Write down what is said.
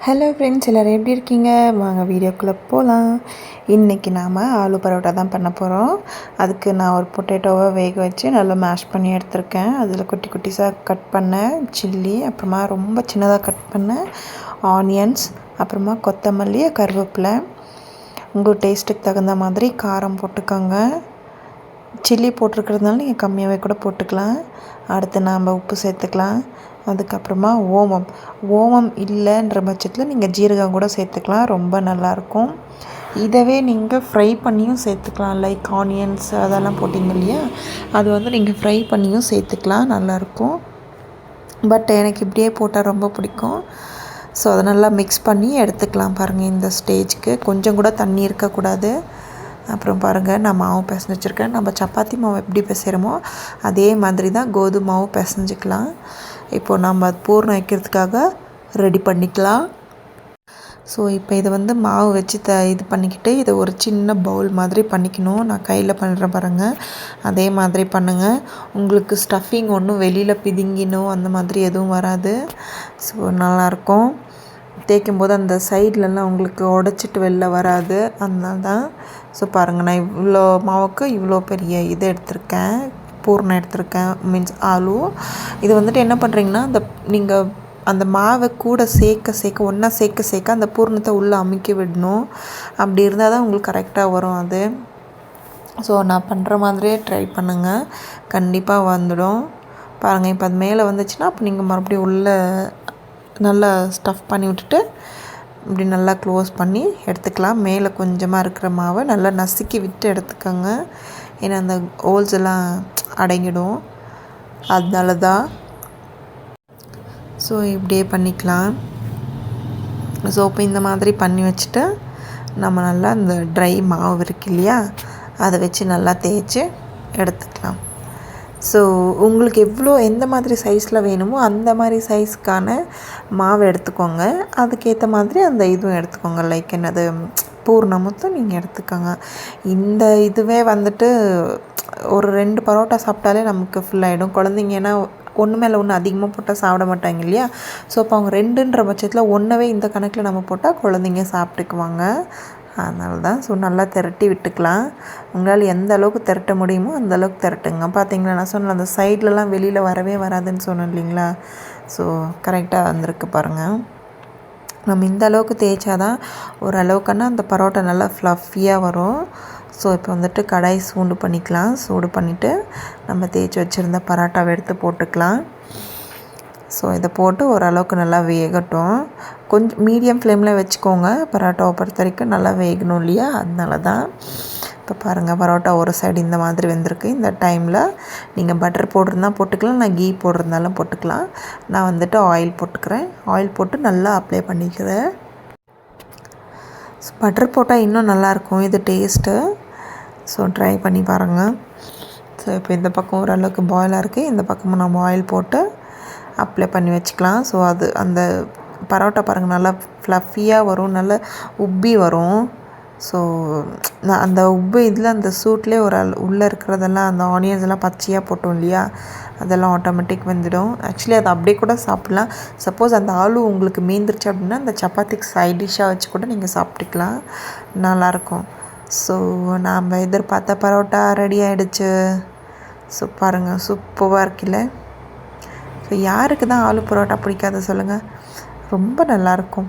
Hello friends, எல்லோரும் எப்படி இருக்கீங்க? வாங்க வீடியோக்குள்ளே போகலாம். இன்றைக்கி நாம் ஆலு பரோட்டா தான் பண்ண போகிறோம். அதுக்கு நான் ஒரு பொட்டேட்டோவை வேக வச்சு நல்லா மேஷ் பண்ணி எடுத்திருக்கேன். அதில் குட்டி குட்டிஸாக கட் பண்ண சில்லி, அப்புறமா ரொம்ப சின்னதாக கட் பண்ண ஆனியன்ஸ், அப்புறமா கொத்தமல்லி, கருவேப்பிலை. உங்கள் டேஸ்ட்டுக்கு தகுந்த மாதிரி காரம் போட்டுக்கோங்க. சில்லி போட்டிருக்கிறதுனால நீங்கள் கம்மியாகவே கூட போட்டுக்கலாம். அடுத்து நாம் உப்பு சேர்த்துக்கலாம். அதுக்கப்புறமா ஓமம் இல்லைன்ற பட்சத்தில் நீங்கள் ஜீரகம் கூட சேர்த்துக்கலாம், ரொம்ப நல்லாயிருக்கும். இதவே நீங்கள் ஃப்ரை பண்ணியும் சேர்த்துக்கலாம். லைக் ஆனியன்ஸ் அதெல்லாம் போட்டிங்க இல்லையா, அது வந்து நீங்கள் ஃப்ரை பண்ணியும் சேர்த்துக்கலாம், நல்லாயிருக்கும். பட் எனக்கு இப்படியே போட்டால் ரொம்ப பிடிக்கும். ஸோ அதை நல்லா மிக்ஸ் பண்ணி எடுத்துக்கலாம். பாருங்கள், இந்த ஸ்டேஜ்க்கு கொஞ்சம் கூட தண்ணி இருக்கக்கூடாது. அப்புறம் பாருங்கள், நான் மாவு பிசைஞ்சு வச்சுருக்கேன். நம்ம சப்பாத்தி மாவு எப்படி பிசைகிறோமோ அதே மாதிரி தான் கோதுமை மாவு பிசைஞ்சிக்கலாம். இப்போது நம்ம பூர்ணம் வைக்கிறதுக்காக ரெடி பண்ணிக்கலாம். ஸோ இப்போ இதை வந்து மாவு வச்சு இது பண்ணிக்கிட்டு இதை ஒரு சின்ன பவுல் மாதிரி பண்ணிக்கணும். நான் கையில் பண்ணுறேன் பாருங்கள், அதே மாதிரி பண்ணுங்கள். உங்களுக்கு ஸ்டஃபிங் ஒன்றும் வெளியில் பிதுங்கினோ அந்த மாதிரி எதுவும் வராது. ஸோ நல்லாயிருக்கும். தேய்க்கும் போது அந்த சைட்லலாம் உங்களுக்கு உடச்சிட்டு வெளில வராது, அதனால தான். ஸோ பாருங்கள், நான் இவ்வளோ மாவுக்கு இவ்வளோ பெரிய இது எடுத்திருக்கேன், பூர்ணம் எடுத்திருக்கேன், மீன்ஸ் ஆலு. இது வந்துட்டு என்ன பண்ணுறீங்கன்னா, நீங்கள் அந்த மாவை கூட சேர்க்க ஒன்றா சேர்க்க அந்த பூர்ணத்தை உள்ளே அமுக்கி விடணும். அப்படி இருந்தால் தான் உங்களுக்கு கரெக்டாக வரும் அது. ஸோ நான் பண்ணுற மாதிரியே ட்ரை பண்ணுங்கள், கண்டிப்பாக வந்துடும். பாருங்கள், இப்போ அது மேலே வந்துச்சுன்னா அப்போ நீங்கள் மறுபடியும் உள்ளே நல்லா ஸ்டஃப் பண்ணி விட்டுட்டு இப்படி நல்லா க்ளோஸ் பண்ணி எடுத்துக்கலாம். மேலே கொஞ்சமாக இருக்கிற மாவை நல்லா நசுக்கி விட்டு எடுத்துக்கோங்க, ஏன்னா அந்த ஹோல்ஸ் எல்லாம் அடங்கிடும், அதனால தான். ஸோ இப்படியே பண்ணிக்கலாம். ஸோ இப்போ இந்த மாதிரி பண்ணி வச்சுட்டு நம்ம நல்லா இந்த ட்ரை மாவு இருக்கு இல்லையா, அதை வச்சு நல்லா தேய்ச்சி எடுத்துக்கலாம். ஸோ உங்களுக்கு எந்த மாதிரி சைஸில் வேணுமோ அந்த மாதிரி சைஸ்க்கான மாவு எடுத்துக்கோங்க. அதுக்கேற்ற மாதிரி அந்த இதுவும் எடுத்துக்கோங்க. லைக் என்னது, பூர்ணமுத்தும் நீங்கள் எடுத்துக்கோங்க. இந்த இதுவே வந்துட்டு ஒரு 2 பரோட்டா சாப்பிட்டாலே நமக்கு ஃபுல்லாகிடும். குழந்தைங்க ஏன்னா ஒன்று மேலே ஒன்று அதிகமாக போட்டால் சாப்பிட மாட்டாங்க இல்லையா. ஸோ அப்போ அவங்க 2ன்ற பட்சத்தில் ஒன்றவே இந்த கணக்கில் நம்ம போட்டால் குழந்தைங்க சாப்பிட்டுக்குவாங்க, அதனால தான். ஸோ நல்லா திரட்டி விட்டுக்கலாம். உங்களால் எந்த அளவுக்கு திரட்ட முடியுமோ அந்த அளவுக்கு திரட்டுங்க. பார்த்தீங்களா, நான் சொன்னேன் அந்த சைட்லலாம் வெளியில் வரவே வராதுன்னு சொன்னேன் இல்லைங்களா. ஸோ கரெக்டாக வந்திருக்கு பாருங்கள். நம்ம இந்த அளவுக்கு தேய்ச்சாதான் ஓரளவுக்குன்னா அந்த பரோட்டா நல்லா ஃப்ளஃபியாக வரும். ஸோ இப்போ வந்துட்டு கடாய் சூடு பண்ணிக்கலாம். சூடு பண்ணிவிட்டு நம்ம தேய்ச்சி வச்சுருந்த பரோட்டாவை எடுத்து போட்டுக்கலாம். ஸோ இதை போட்டு ஓரளவுக்கு நல்லா வேகட்டும். கொஞ்சம் மீடியம் ஃப்ளேமில் வச்சுக்கோங்க, பரோட்டாவை பொறுத்த வரைக்கும் நல்லா வேகணும் இல்லையா, அதனால தான். இப்போ பாருங்கள், பரோட்டா ஒரு சைடு இந்த மாதிரி வெந்திருக்கு. இந்த டைமில் நீங்கள் பட்டர் போட்டிருந்தால் போட்டுக்கலாம், நான் கீ போட்டிருந்தாலும் போட்டுக்கலாம். நான் வந்துட்டு ஆயில் போட்டுக்கிறேன். ஆயில் போட்டு நல்லா அப்ளை பண்ணிக்கிறேன். பட்டர் போட்டால் இன்னும் நல்லாயிருக்கும் இது டேஸ்ட்டு. ஸோ ட்ரை பண்ணி பாருங்கள். ஸோ இப்போ இந்த பக்கம் ஓரளவுக்கு பாயிலாக இருக்குது, இந்த பக்கமும் நம்ம ஆயில் போட்டு அப்ளை பண்ணி வச்சுக்கலாம். ஸோ அது அந்த பரோட்டா பாருங்கள் நல்லா ஃப்ளஃபியாக வரும், நல்லா உப்பி வரும். ஸோ அந்த உப்பு இதில் அந்த சூட்லேயே உள்ளே இருக்கிறதெல்லாம் அந்த ஆனியன்ஸ் எல்லாம் பச்சையாக போட்டோம் இல்லையா, அதெல்லாம் ஆட்டோமேட்டிக் வந்துடும். ஆக்சுவலி அதை அப்படியே கூட சாப்பிட்லாம். சப்போஸ் அந்த ஆலு உங்களுக்கு மீந்துருச்சு அப்படின்னா அந்த சப்பாத்திக்கு சைட் டிஷ்ஷாக வச்சு கூட நீங்கள் சாப்பிட்டுக்கலாம், நல்லாயிருக்கும். ஸோ நாம் எதிர்பார்த்த பரோட்டா ரெடி ஆகிடுச்சு. ஸோ பாருங்கள், சூப்பராக இருக்குல்ல. ஸோ யாருக்கு தான் ஆலு பரோட்டா பிடிக்காது சொல்லுங்கள், ரொம்ப நல்லாயிருக்கும்.